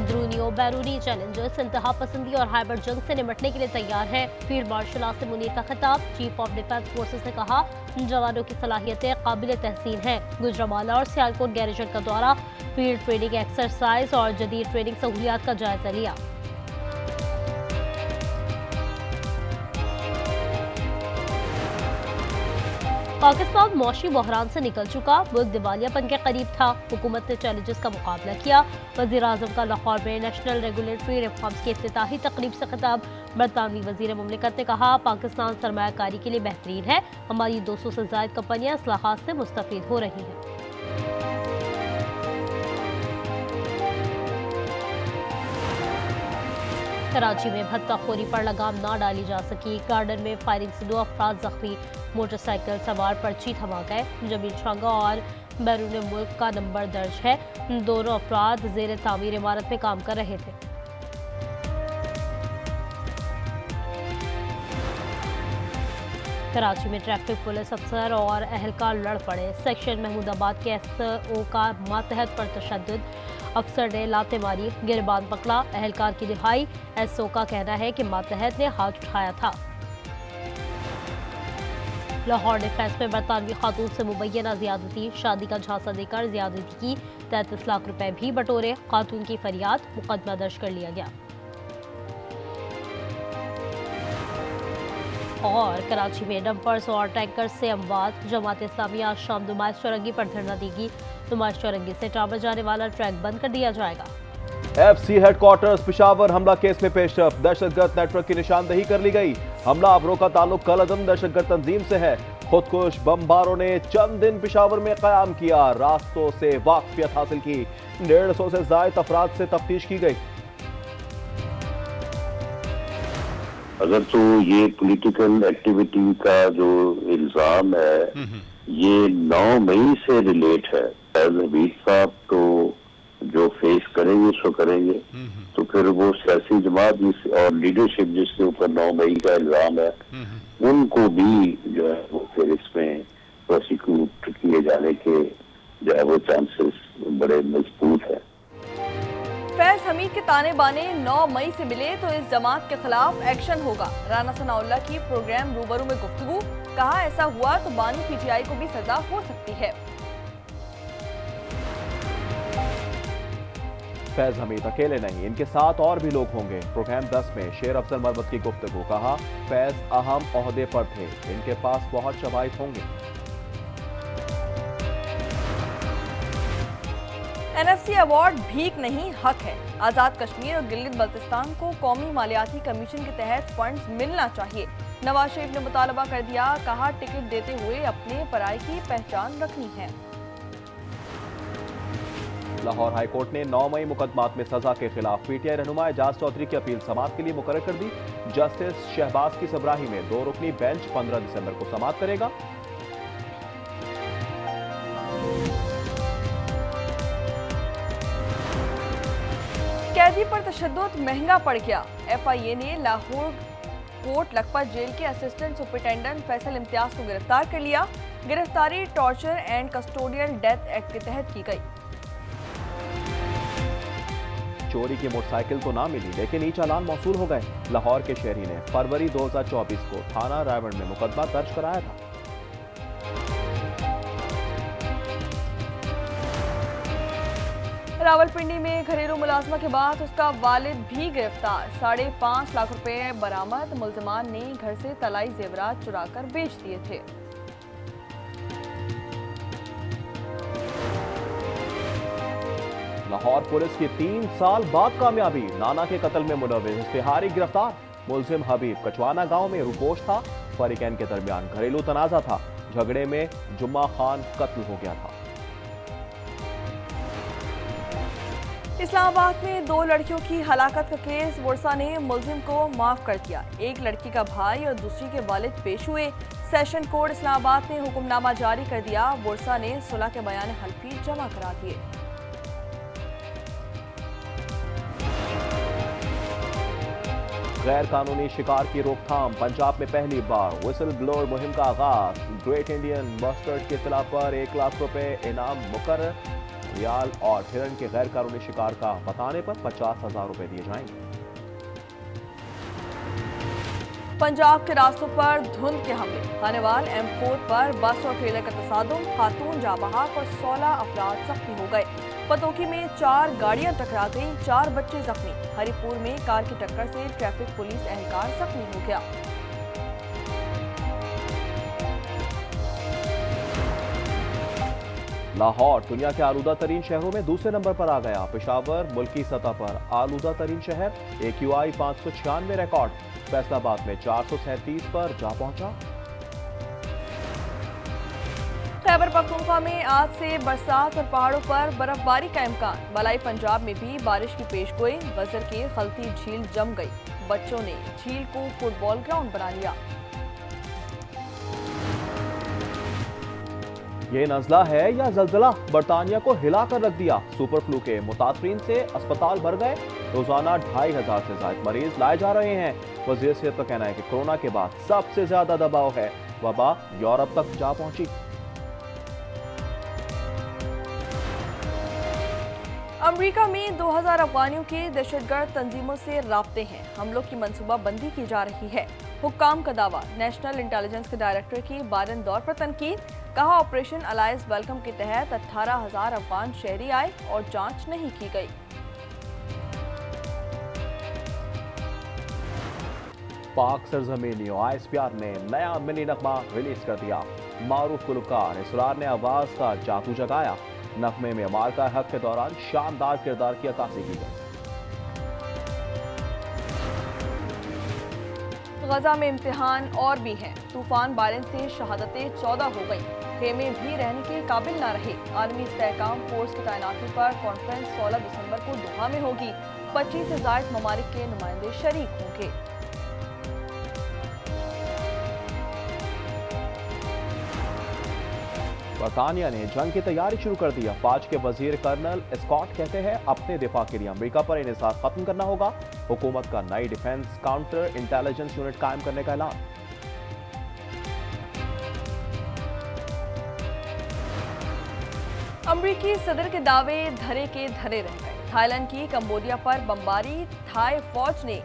अंदरूनी और बैरूनी चैलेंजेस, इंतहा पसंदी और हाइब्रिड जंग से निपटने के लिए तैयार है। फील्ड मार्शल आसिम मुनीर का खिताब। चीफ ऑफ डिफेंस फोर्सेस ने कहा, जवानों की सलाहियतें काबिल तहसीन हैं। गुजरांवाला और सियालकोट गैरिजन का दौरा, फील्ड ट्रेनिंग एक्सरसाइज और जदीद ट्रेनिंग सहूलियात का जायजा लिया। पाकिस्तान मौशी बहरान से निकल चुका, मुल्क दिवालियापन के करीब था। हुकूमत ने चैलेंजेस का मुकाबला किया। वज़ीर आज़म का लाहौर में नेशनल रेगुलेटरी रिफॉर्म्स की इफ्तिताही तकरीब से खिताब। बरतानवी वज़ीर मुमलिकत ने कहा, पाकिस्तान सरमायाकारी के लिए बेहतरीन है। हमारी 200 से ज़ायद कंपनियां इस्लाहात से मुस्तफीद हो रही हैं। कराची में भत्ताखोरी पर लगाम ना डाली जा सकी। गार्डन में फायरिंग से 2 अफराद जख्मी। मोटरसाइकिल सवार पर्ची थमा गए। जमीन शांगा और बैरून मुल्क का नंबर दर्ज है। दोनों अफराद जेर तामीर इमारत में काम कर रहे थे। कराची में ट्रैफिक पुलिस अफसर और अहलकार लड़ पड़े। सेक्शन महमूदाबाद के SO का मातहत पर तशद्दुद, अफसर ने लाते मारी, गिरबान पकड़ा, अहलकार की रिहाई। SO का कहना है कि मातहत ने हाथ उठाया था। लाहौर डिफेंस में बरतानवी खातून से मुबैना ज्यादती, शादी का झांसा देकर ज्यादती की, 33 लाख रुपए भी बटोरे। खातून की फरियाद, मुकदमा दर्ज कर लिया गया। और कराची में डंपर्स और टैंकर्स से अमवात। जमात इस्लामी आज शाम नुमाइश चौरंगी पर धरना देगी। नुमाइश चौरंगी से टावर जाने वाला ट्रैक बंद कर दिया जाएगा। FC हेडक्वार्टर्स पेशावर हमला केस में पेशरफ, दहशतगर्द नेटवर्क की निशानदही कर ली गई। हमला आवरों का ताल्लुक कलअदम दहशतगर्द तंजीम से है। खुदकुश बमबारों ने चंद दिन पेशावर में कयाम किया, रास्तों से वाकफियत हासिल की। 150 से ज्यादा अफराद से तफ्तीश की गई। अगर तो ये पॉलिटिकल एक्टिविटी का जो इल्जाम है ये 9 मई से रिलेट है। नबीद साहब तो जो फेस करेंगे उसको करेंगे, तो फिर वो सियासी जमात और लीडरशिप जिसके ऊपर 9 मई का इल्जाम है उनको भी जो है वो फिर इसमें प्रोसिक्यूट किए जाने के जो है वो चांसेस बड़े मजबूत है। फैज हमीद के ताने बाने 9 मई से मिले तो इस जमात के खिलाफ एक्शन होगा। राना सनाउल्लाह की प्रोग्राम रूबरू में गुफ्तगू, कहा ऐसा हुआ तो बानी PTI को भी सजा हो सकती है। फैज हमीद अकेले नहीं, इनके साथ और भी लोग होंगे। प्रोग्राम 10 में शेर अफजल मरवत की गुफ्तगू, कहा फैज अहम ओहदे पर थे, इनके पास बहुत शवाहिद होंगे। NFC अवार्ड भीख नहीं हक है। आज़ाद कश्मीर और गिलगित बल्तिस्तान को कौमी मालियाती कमीशन के तहत फंड्स मिलना चाहिए। नवाज शरीफ ने मुतालबा कर दिया, कहा टिकट देते हुए अपने पराये की पहचान रखनी है। लाहौर हाईकोर्ट ने 9 मई मुकदमात में सजा के खिलाफ PTI रहनुमा एजाज चौधरी की अपील समाअत के लिए मुकर्रर कर दी। जस्टिस शहबाज की सबराही में 2 रुकनी बेंच 15 दिसंबर को समाअत करेगा। कैदी पर तशद्दुद महंगा पड़ गया। FIA ने लाहौर कोट लखपत जेल के असिस्टेंट सुपरिटेंडेंट फैसल इम्तियाज को गिरफ्तार कर लिया। गिरफ्तारी torture and custodial death act के तहत की गई। चोरी की मोटरसाइकिल तो ना मिली, लेकिन ई चालान मौसूल हो गए। लाहौर के शहरी ने फरवरी 2024 को थाना रायवंड में मुकदमा दर्ज कराया था। रावलपिंडी में घरेलू मुलाजमा के बाद उसका वालिद भी गिरफ्तार। 5.5 लाख रुपए बरामद। मुल्जिमान ने घर से तलाई जेवरात चुराकर बेच दिए थे। लाहौर पुलिस की 3 साल बाद कामयाबी, नाना के कत्ल में मुलव्विस इश्तिहारी गिरफ्तार। मुलजिम हबीब कचवाना गांव में रुपोश था। फरीकैन के दरमियान घरेलू तनाजा था। झगड़े में जुम्मा खान कत्ल हो गया था। इस्लामाबाद में 2 लड़कियों की हलाकत का केस, वर्षा ने मुलजिम को माफ कर दिया। एक लड़की का भाई और दूसरी के वालिद पेश हुए। सेशन कोर्ट इस्लामाबाद ने हुक्मनामा जारी कर दिया। वर्षा ने सुलह के बयान हल्फी जमा करा दिए। गैर कानूनी शिकार की रोकथाम, पंजाब में पहली बार विसल ब्लोअर मुहिम का आगाज। ग्रेट इंडियन मस्टर्ड के इत्तला पर 1 लाख रुपए इनाम मुकर्रर। रियाल और हिरण के गैर कानूनी शिकार का बताने पर 50,000 रुपए दिए जाएंगे। पंजाब के रास्तों पर धुंध के हमले, खानेवाल M4 पर बस और ट्रेलर का तसादुम, खातून जाँ बहक और 16 अफराद जख्मी हो गए। पतोकी में 4 गाड़ियां टकरा गईं, 4 बच्चे जख्मी। हरिपुर में कार की टक्कर से ट्रैफिक पुलिस एहलकार जख्मी हो गया। लाहौर दुनिया के आलूदा तरीन शहरों में दूसरे नंबर पर आ गया। पेशावर मुल्की सतह पर आलूदा तरीन शहर, AQI 596 रिकॉर्ड। फैसलाबाद में 437 पर जा पहुंचा। खैबर पख्तूनख्वा में आज से बरसात और पहाड़ों पर बर्फबारी का इम्कान। बलाई पंजाब में भी बारिश की पेशगोई। वजर के खलती झील जम गई, बच्चों ने झील को फुटबॉल ग्राउंड बना लिया। ये नज़ला है या जल्जला, बरतानिया को हिला कर रख दिया। सुपर फ्लू के मुतासरीन से अस्पताल भर गए। रोजाना 2,500 से ज्यादा मरीज लाए जा रहे हैं। वज़ीर सेहत का कहना है कि कोरोना के बाद सबसे ज्यादा दबाव है। वबा यूरोप तक जा पहुंची। अमेरिका में 2000 अफगानियों के दहशतगर्द तंजीमों से राब्ते हैं। हमलों की मंसूबा बंदी की जा रही है। हुक्काम का दावा, नेशनल इंटेलिजेंस के डायरेक्टर की बाइडेन दौर पर तनकीद। कहा ऑपरेशन अलायंस वेलकम के तहत 18,000 अफगान शहरी आए और जांच नहीं की गई। पाक सरजमीनी ISPR ने नया मिनी नगमा रिलीज कर दिया। मारूफ गुलकार इसरार ने आवाज का जादू जगाया। नगमे में मार्का हक के दौरान शानदार किरदार की अक्कासी की गई। गजा में इम्तिहान और भी हैं। तूफान बारिश से शहादतें 14 हो गई। खेमे भी रहने के काबिल न रहे। आलमी इस्तेहकाम फोर्स की तैनाती पर कॉन्फ्रेंस 16 दिसंबर को दोहा में होगी। 25 से ज़ायद ममालिक के नुमाइंदे शरीक होंगे। बरतानिया ने जंग की तैयारी शुरू कर दी। फौज के वजीर कर्नल स्कॉट कहते हैं अपने दिफा के लिए अमेरिका पर इन्हिसार खत्म करना होगा। हुकूमत का नई डिफेंस काउंटर इंटेलिजेंस यूनिट कायम करने का ऐलान। अमरीकी सदर के दावे धरे के धरे रह गए। थाईलैंड की कंबोडिया पर बमबारी। थाई फौज ने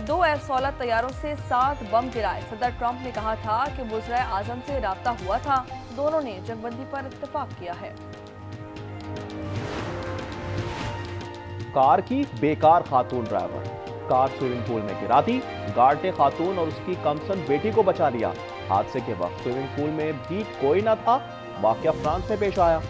2 F-16 तैयारों से 7 बम गिराए। सदर ट्रंप ने कहा था कि वज़ीर आज़म से राब्ता हुआ था। दोनों ने जंगबंदी पर इत्तेफाक किया है। कार की बेकार खातून ड्राइवर, कार स्विमिंग पूल में गिरा दी। गार्ड ने खातून और उसकी कमसन बेटी को बचा लिया। हादसे के वक्त स्विमिंग पूल में भी कोई न था। वाकया फ्रांस में पेश आया।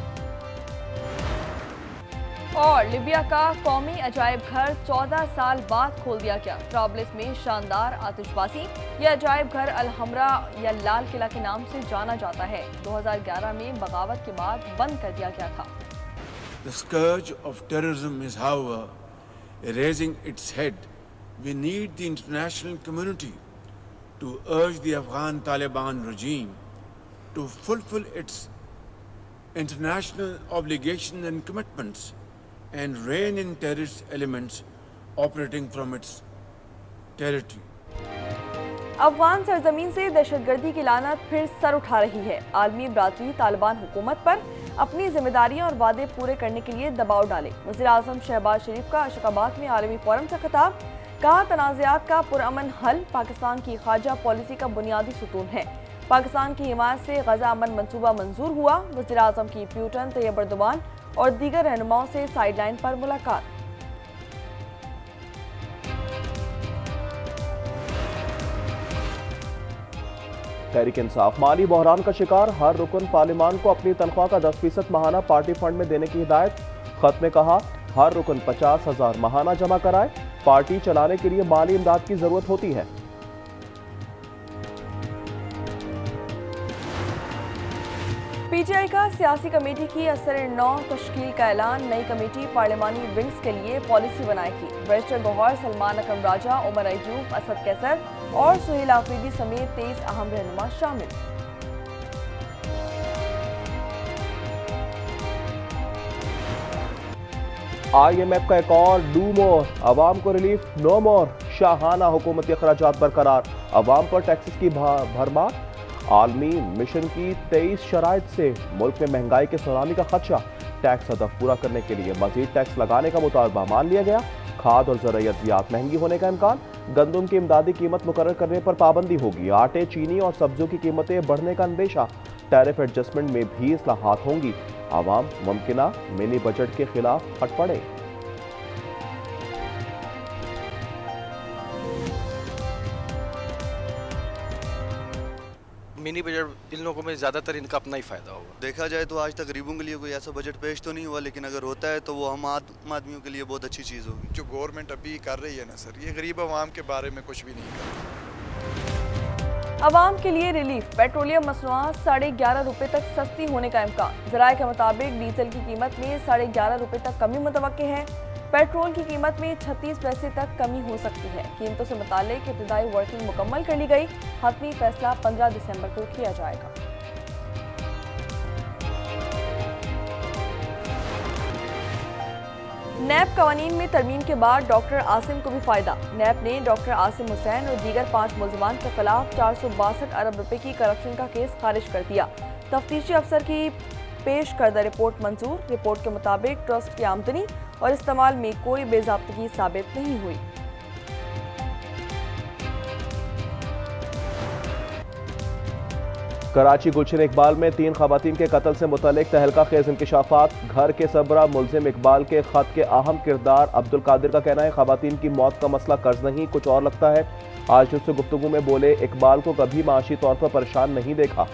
और लिबिया का कौमी अजायब घर 14 साल बाद खोल दिया गया। ट्राब्लिस में शानदार आतिशबाजी। यह अजायब घर अलहमरा या लाल किला के नाम से जाना जाता है। 2011 में बगावत के बाद बंद कर दिया गया था। The scourge of terrorism is, however, raising its head. We need the international community to urge the Afghan Taliban regime to fulfill its international obligations and commitments and rein in terrorist elements operating from its territory. Afghan सरजमीन से दहशतगर्दी की लानत फिर sir उठा रही है। आलमी बरादरी तालिबान हुकूमत पर अपनी जिम्मेदारियां और वादे पूरे करने के लिए दबाव डाले। वज़ीर आज़म शहबाज शरीफ का अशकाबाद में आलमी फोरम से खिताब। कहा तनाज़ात का पुरअमन हल पाकिस्तान की खारजा पॉलिसी का बुनियादी सुतून है। पाकिस्तान की हिमायत से गजा अमन मंसूबा मंजूर हुआ। वज़ीर आज़म की प्यूटन तैयब एर्दोगान और दीगर रहनुमाओं से साइडलाइन पर मुलाकात। तहरीक इंसाफ माली बहरान का शिकार। हर रुकन पार्लिमान को अपनी तनख्वाह का 10% माहाना पार्टी फंड में देने की हिदायत। खत में कहा हर रुकन 50,000 माहाना जमा कराए। पार्टी चलाने के लिए माली इमदाद की जरूरत होती है। पीटीआई का सियासी कमेटी की असर-ए-नौ तश्कील का ऐलान। नई कमेटी पार्लिमानी विंग्स के लिए पॉलिसी बनाएगी। बैरिस्टर गौहर, सलमान अकरम राजा, उमर अयूब, असद कैसर और सुहेल आफरीदी समेत 23 अहम रहनुमा शामिल। IMF का एक और डू मोर, अवाम को रिलीफ नो मोर। शाहाना हुकूमती अखराजात बरकरार। अवाम पर टैक्सेस की भरमार। आलमी मिशन की 23 शराइत से मुल्क में महंगाई के सुनामी का खदशा। टैक्स हदफ पूरा करने के लिए मजीद टैक्स लगाने का मुतालबा मान लिया गया। खाद और ज़राई अद्वियात महंगी होने का इम्कान, गंदम की इमदादी कीमत मुकर्रर करने पर पाबंदी होगी। आटे, चीनी और सब्जियों की कीमतें बढ़ने का अंदेशा, टैरिफ एडजस्टमेंट में भी इस्लाहात होंगी। आवाम मुमकिना मिनी बजट के खिलाफ फट पड़े। मिनी बजट इन लोगों में ज़्यादातर इनका अपना ही फ़ायदा होगा। देखा जाए तो आज तक गरीबों के लिए कोई ऐसा बजट पेश तो नहीं हुआ, लेकिन अगर होता है तो वो हम आम आदमियों के लिए बहुत अच्छी चीज़ होगी। जो गवर्नमेंट अभी कर रही है ना सर, ये गरीब आवाम के बारे में कुछ भी नहीं कर रही। आवाम के लिए रिलीफ, पेट्रोलियम मसनूआत 11.5 रुपये तक सस्ती होने का इम्कान। ज़राए के मुताबिक डीजल की कीमत में 11.5 रुपये तक कमी मुतवक्के है। पेट्रोल की कीमत में 36 पैसे तक कमी हो सकती है। कीमतों से मुतालिक इब्तिदाई वर्किंग मुकम्मल कर ली गई। हतमी फैसला 15 दिसंबर को किया जाएगा। नैब कवानीन में तरमीम के बाद डॉक्टर आसिम को भी फायदा। नैब ने डॉक्टर आसिम हुसैन और दीगर 5 मुलजमान के खिलाफ 462 अरब रुपए की करप्शन का केस खारिज कर दिया। तफ्तीशी अफसर की पेश करदा रिपोर्ट मंजूर। रिपोर्ट के मुताबिक ट्रस्ट की आमदनी और इस्तेमाल में कोई बेज़ाब्तगी साबित नहीं हुई। कराची गुलशन इकबाल में 3 खवातीन के कत्ल से मुतल्लिक तहलका खेज इंकशाफात। घर के सबरा मुलजिम इकबाल के खत के अहम किरदार अब्दुल कादिर का कहना है खवातीन की मौत का मसला कर्ज नहीं कुछ और लगता है। आज उससे गुफ्तगू में बोले इकबाल को कभी माशी तौर पर परेशान नहीं देखा।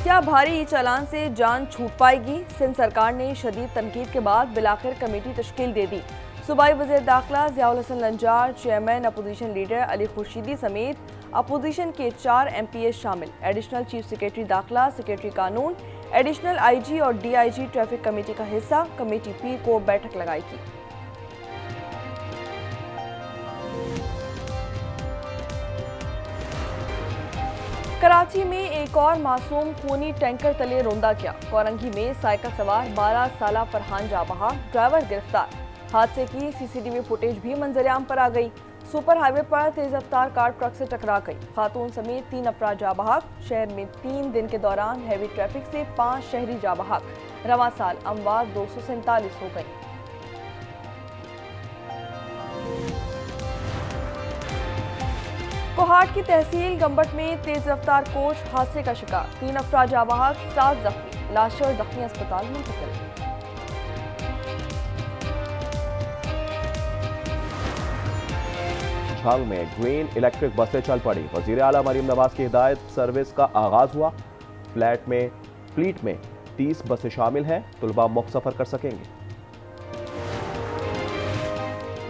क्या भारी चालान से जान छूट पाएगी? सिंध सरकार ने शदीद तनकीद के बाद बिलाखिर कमेटी तश्कील दे दी। सूबाई वज़ीर दाखिला Ziaul Hasan Lanjar, chairman opposition leader Ali Khurshidi समेत अपोजिशन के 4 MPs शामिल। एडिशनल चीफ सेक्रेटरी दाखिला, सेक्रेटरी कानून, एडिशनल IG और DIG ट्रैफिक कमेटी का हिस्सा। कमेटी पीर को बैठक लगाएगी। कराची में एक और मासूम खूनी टैंकर तले रोंदा गया। कोरंगी में साइकिल सवार 12 साला फरहान जाबहा, ड्राइवर गिरफ्तार। हादसे की CCTV फुटेज भी मंजर-ए-आम पर आ गई। सुपर हाईवे पर तेज रफ्तार कार ट्रक से टकरा गई। खातून समेत 3 अफराद जाबहाक। शहर में 3 दिन के दौरान हैवी ट्रैफिक से 5 शहरी जाबहाक। रवां साल अमवात 247 हो गई। कोहाट की तहसील गंबट में तेज रफ्तार कोच हादसे का शिकार। 3 अफराद जाबहाक, 7 जख्मी। लाशें और जख्मी अस्पताल मुंतकिल। झांग में ग्रीन इलेक्ट्रिक बसें चल पड़ी। वजीर आला मरीम नवाज की हिदायत सर्विस का आगाज हुआ। फ्लीट में 30 बसें शामिल हैं। तुलबा मुफ्त सफर कर सकेंगे।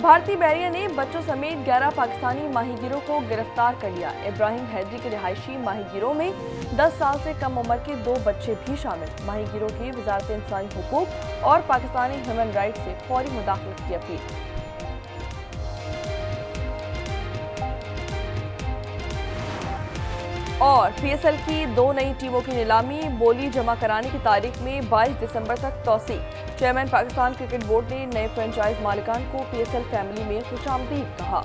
भारतीय बहरिया ने बच्चों समेत 11 पाकिस्तानी माहीगीरों को गिरफ्तार कर लिया। इब्राहिम हैदरी के रिहायशी माहीगीरों में 10 साल से कम उम्र के 2 बच्चे भी शामिल। माहीगीरों की वजारत इंसानी हुकूक और पाकिस्तानी ह्यूमन राइट से फौरी मुदाखलत की अपील। और PSL की 2 नई टीमों की नीलामी, बोली जमा कराने की तारीख में 22 दिसंबर तक तौसी। चेयरमैन पाकिस्तान क्रिकेट बोर्ड ने नए फ्रेंचाइज मालिकान को PSL फैमिली में खुशामदीद कहा।